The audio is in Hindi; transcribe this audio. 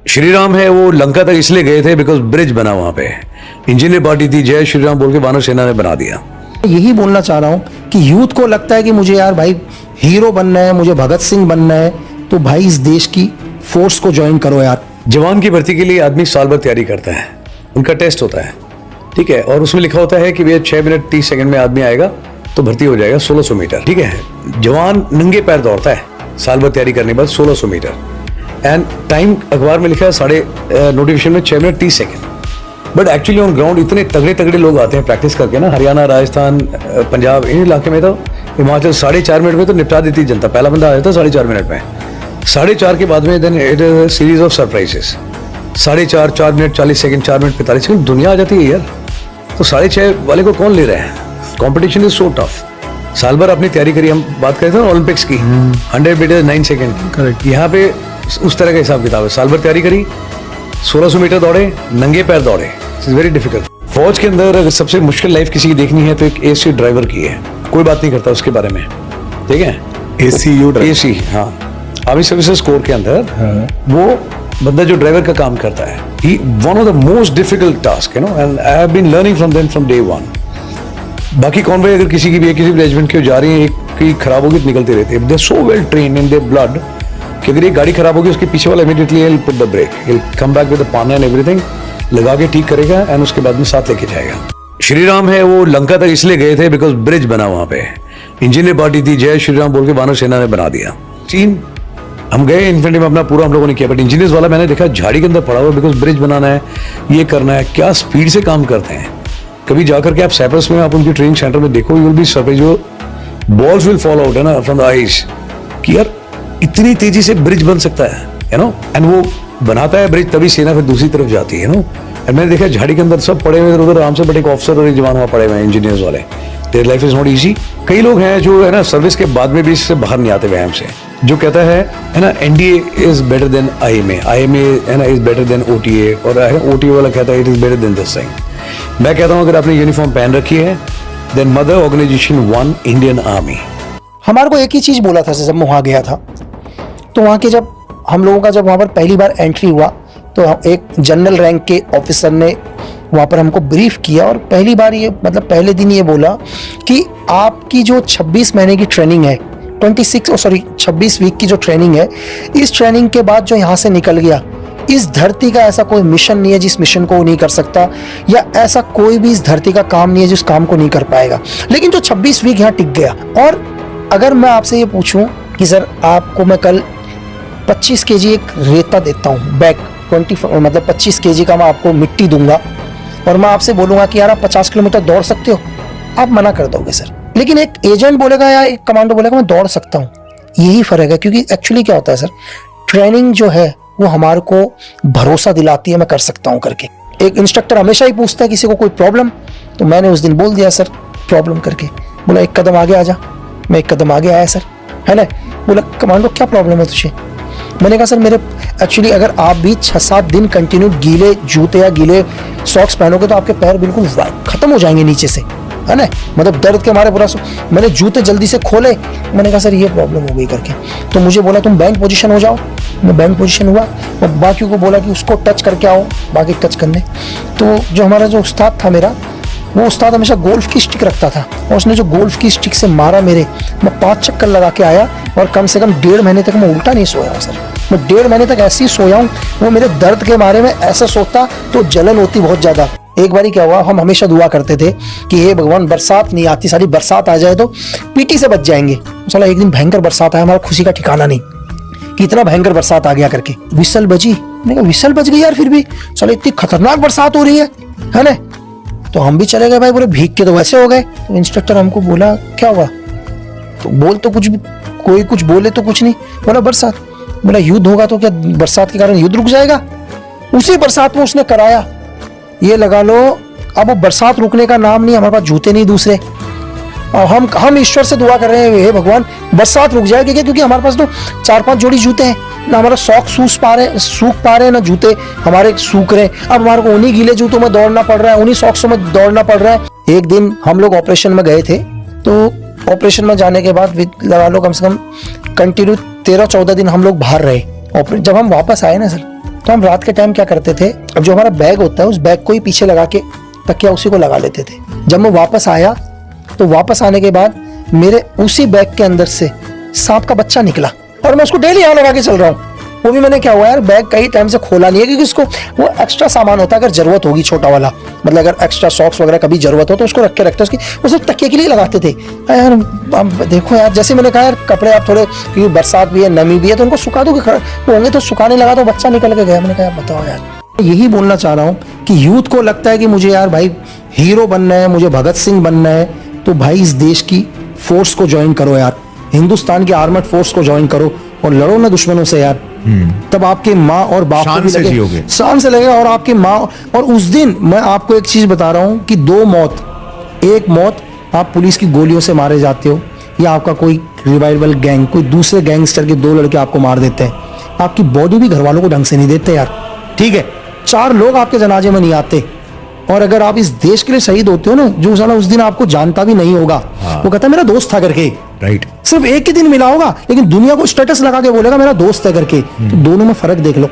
श्री राम है वो लंका तक इसलिए गए थे बिकॉज ब्रिज बना वहां पे। इंजीनियर पार्टी थी, जय श्री राम बोल के वानर सेना ने बना दिया। यही बोलना चाह रहा हूँ कि यूथ को लगता है कि मुझे यार भाई हीरो बनना है, मुझे भगत सिंह बनना है, तो भाई इस देश की फोर्स को ज्वाइन करो यार। जवान की भर्ती के लिए आदमी साल भर तैयारी करता है, उनका टेस्ट होता है, ठीक है, और उसमें लिखा होता है कि भैया 6 मिनट 30 सेकंड में आदमी आएगा तो भर्ती हो जाएगा 1600 मीटर, ठीक है। जवान नंगे पैर दौड़ता है साल भर तैयारी करने के बाद 1600 मीटर, एंड टाइम अखबार में लिखा है नोटिफिकेशन में 6 minute 30 second, but actually on ground इतने तगड़े तगड़े लोग आते हैं प्रैक्टिस करके ना, हरियाणा, राजस्थान, पंजाब, इन इलाके में तो हिमाचल 4.5 मिनट में तो निपटा देती जनता। पहला बंदा आया था 4.5 मिनट में, 4.5 के बाद में then it is series of surprises. 4.5, 4 minute 40 second, 4 minute 45 second, दुनिया आ जाती है यार। तो 6.5 वाले को कौन ले रहा है? Competition is so tough. साल भर अपनी तैयारी करी, हम बात करते हैं ओलंपिक्स की, 100 मीटर 9 सेकंड, करेक्ट। यहाँ पे उस तरह का हिसाब किताब है। साल भर तैयारी करी, 1600 मीटर दौड़े, नंगे पैर दौड़े, इट्स वेरी डिफिकल्ट। फौज के अंदर अगर सबसे मुश्किल लाइफ किसी की देखनी है तो एक एसी ड्राइवर की है। कोई बात नहीं करता उसके बारे में, ठीक है। एसी, हाँ, आर्मी सर्विसेज कोर के अंदर वो बंदा जो ड्राइवर का काम करता है, he one of the most difficult task, you know, and I have been learning from them from day one. बाकी कॉन्वॉय अगर किसी की भी किसी भी रेजिमेंट की जा रही है, एक की खराब होगी तो निकलती रहती है। They are so well trained in their blood कि अगर एक गाड़ी खराब होगी उसके पीछे वाला immediately will put the brake, will come back with the पाना एंड एवरीथिंग, लगा के ठीक करेगा एंड उसके बाद में साथ लेके जाएगा। श्री राम है वो लंका तक इसलिए गए थे बिकॉज ब्रिज बना वहां पे। इंजीनियर पार्टी थी, जय श्री राम बोल के वानर सेना ने बना दिया। चीन हम गए इन्फेंट्री में, अपना पूरा हम लोगों ने किया, बट इंजीनियर्स वाला मैंने देखा झाड़ी के अंदर पड़ा हुआ, बिकॉज ब्रिज बनाना है, ये करना है। क्या स्पीड से काम करते हैं। कभी जाकर के आप साइप्रस में आप उनकी ट्रेनिंग सेंटर में देखो, यू विल बी सरप्राइज्ड, जो बॉल्स विल फॉल आउट है ना फ्रॉम द आइज, कि यार इतनी तेजी से ब्रिज बन सकता है, यू नो। एंड वो बनाता है ब्रिज, तभी सेना फिर दूसरी तरफ जाती है, यू नो। एंड मैंने देखा झाड़ी के अंदर सब पड़े हुए इधर उधर आराम से, बट एक ऑफिसर और एक जवान वहां पड़े हुए हैं, इंजीनियर्स वाले। Their life is not easy. कई लोग हैं जो है ना सर्विस के बाद में भी इससे बाहर नहीं आते व्यायाम से, जो कहता है ना NDA is better than IMA, IMA है ना इज बेटर देन ओटीए, और ओटीए वाला कहता है it is better than this thing. मैं कहता हूं अगर आपने यूनिफॉर्म पहन रखी है, then mother organization one Indian army. हमारे को एक ही चीज बोला था जब मैं वहां गया था, तो वहां के जब हम लोगों का जब वहां पर पहली बार एंट्री हुआ तो एक जनरल रैंक के ऑफिसर ने वहां पर हमको ब्रीफ किया, और पहली बार ये मतलब पहले दिन ये बोला कि आपकी जो 26 महीने की ट्रेनिंग है, 26 वीक की जो ट्रेनिंग है, इस ट्रेनिंग के बाद जो यहाँ से निकल गया, इस धरती का ऐसा कोई मिशन नहीं है जिस मिशन को वो नहीं कर सकता, या ऐसा कोई भी इस धरती का काम नहीं है जिस काम को नहीं कर पाएगा। लेकिन जो 26 वीक यहाँ टिक गया, और अगर मैं आपसे ये पूछूं कि सर आपको मैं कल 25 केजी एक रेता देता हूँ, बैग 25 केजी का मैं आपको मिट्टी दूंगा, और मैं आपसे बोलूंगा कि यार आप 50 किलोमीटर दौड़ सकते हो, आप मना कर दोगे सर। लेकिन एक एजेंट बोलेगा या एक कमांडो बोलेगा मैं दौड़ सकता हूँ। यही फर्क है, क्योंकि एक्चुअली क्या होता है सर, ट्रेनिंग जो है वो हमारे को भरोसा दिलाती है मैं कर सकता हूँ करके। एक इंस्ट्रक्टर हमेशा ही पूछता है किसी को कोई प्रॉब्लम, तो मैंने उस दिन बोल दिया सर प्रॉब्लम करके, बोला एक कदम आगे आ जा। मैं एक कदम आगे आया सर, है ना। बोला कमांडो क्या प्रॉब्लम है तुझे? मैंने कहा सर मेरे एक्चुअली अगर आप भी 6-7 दिन कंटिन्यू गीले जूते या गीले सॉक्स पहनोगे तो आपके पैर बिल्कुल खत्म हो जाएंगे नीचे से, है ना, मतलब दर्द के मारे पूरा। मैंने जूते जल्दी से खोले, मैंने कहा सर ये प्रॉब्लम हो गई करके। तो मुझे बोला तुम बैंक पोजीशन हो जाओ, मैं बैंक पोजीशन हुआ, और बाकियों को बोला कि उसको टच करके आओ, बाकी टच करने। तो जो हमारा जो उस्ताद था मेरा, वो उस्ताद हमेशा गोल्फ की स्टिक रखता था, और उसने जो गोल्फ की स्टिक से मारा मेरे, मैं 5 चक्कर लगा के आया, और कम से कम 1.5 महीने तक मैं उल्टा नहीं सोया हूँ सर। मैं 1.5 महीने तक ऐसे ही सोया हूँ। वो मेरे दर्द के मारे में ऐसा सोता तो जलन होती बहुत ज्यादा। एक बारी क्या हुआ, हम हमेशा दुआ करते थे कि हे भगवान बरसात नहीं आती, सारी बरसात आ जाए तो पीटी से बच जाएंगे। साला एक दिन भयंकर बरसात आया, हमारा खुशी का ठिकाना नहीं कि इतना भयंकर बरसात आ गया करके। विसल बजी, मैंने कहा विसल बज गई यार, फिर भी साला इतनी खतरनाक बरसात हो रही है ना। तो हम भी चले गए भाई, बोले भीग के तो वैसे हो गए। तो इंस्ट्रक्टर हमको बोला क्या हुआ, तो बोल तो कुछ भी, कोई कुछ बोले तो कुछ नहीं। बोला बरसात। बोला युद्ध होगा तो क्या बरसात के कारण युद्ध रुक जाएगा? उसी बरसात में उसने कराया, ये लगा लो। अब वो बरसात रुकने का नाम नहीं, हमारे पास जूते नहीं दूसरे, और हम ईश्वर से दुआ कर रहे हैं हे भगवान बरसात रुक जाए, क्योंकि हमारे पास तो 4-5 जोड़ी जूते हैं ना, हमारा शौक सूख पा रहे ना जूते हमारे सूख रहे। अब हमारे को उन्हीं गीले जूतों में दौड़ना पड़ रहा है, उन्हीं सॉक्सों में दौड़ना पड़ रहा है। एक दिन हम लोग ऑपरेशन में गए थे, तो ऑपरेशन में जाने के बाद लगा लो कम से कम कंटिन्यू 13-14 दिन हम लोग बाहर रहे। जब हम वापस आए ना सर, तो हम रात के टाइम क्या करते थे, अब जो हमारा बैग होता है उस बैग को ही पीछे लगा के तकिया उसी को लगा लेते थे। जब मैं वापस आया तो वापस आने के बाद मेरे उसी बैग के अंदर से सांप का बच्चा निकला और मैं उसको डेली यहाँ लगा के चल रहा हूँ। वो भी मैंने क्या हुआ यार, बैग कई टाइम से खोला नहीं है, क्योंकि उसको वो एक्स्ट्रा सामान होता है, अगर जरूरत होगी छोटा वाला, मतलब अगर एक्स्ट्रा सॉक्स वगैरह कभी जरूरत हो तो उसको रख के रखते, उसकी वो सिर्फ तकिए के लिए लगाते थे। यार अब देखो यार, जैसे मैंने कहा यार कपड़े आप थोड़े, क्योंकि बरसात भी है नमी भी है, तो उनको सुखा दो होंगे, तो सुखाने लगा तो बच्चा निकल के गया। मैंने कहा बताओ यार, यही बोलना चाह रहा हूँ कि यूथ को लगता है कि मुझे यार भाई हीरो बनना है, मुझे भगत सिंह बनना है, तो भाई इस देश की फोर्स को ज्वाइन करो यार, हिंदुस्तान की आर्मड फोर्स को ज्वाइन करो और लड़ो ना दुश्मनों से यार। तब आपके माँ और बाप को भी लगे, शान से लगेगा। और आपके माँ, और उस दिन मैं आपको एक चीज बता रहा हूं कि 2 मौत, एक मौत आप पुलिस की गोलियों से मारे जाते हो, या आपका कोई रिवाइवल गैंग, कोई दूसरे गैंगस्टर के 2 लड़के आपको मार देते हैं, आपकी बॉडी भी घर वालों को ढंग से नहीं देते यार, ठीक है। 4 लोग आपके जनाजे में नहीं आते, और अगर आप इस देश के लिए शहीद होते हो ना, जो साला उस दिन आपको जानता भी नहीं होगा, वो कहता है मेरा दोस्त था करके, राइट, सिर्फ एक ही दिन मिला होगा, लेकिन दुनिया को स्टेटस लगा के बोलेगा मेरा दोस्त है करके। तो दोनों में फर्क देख लो।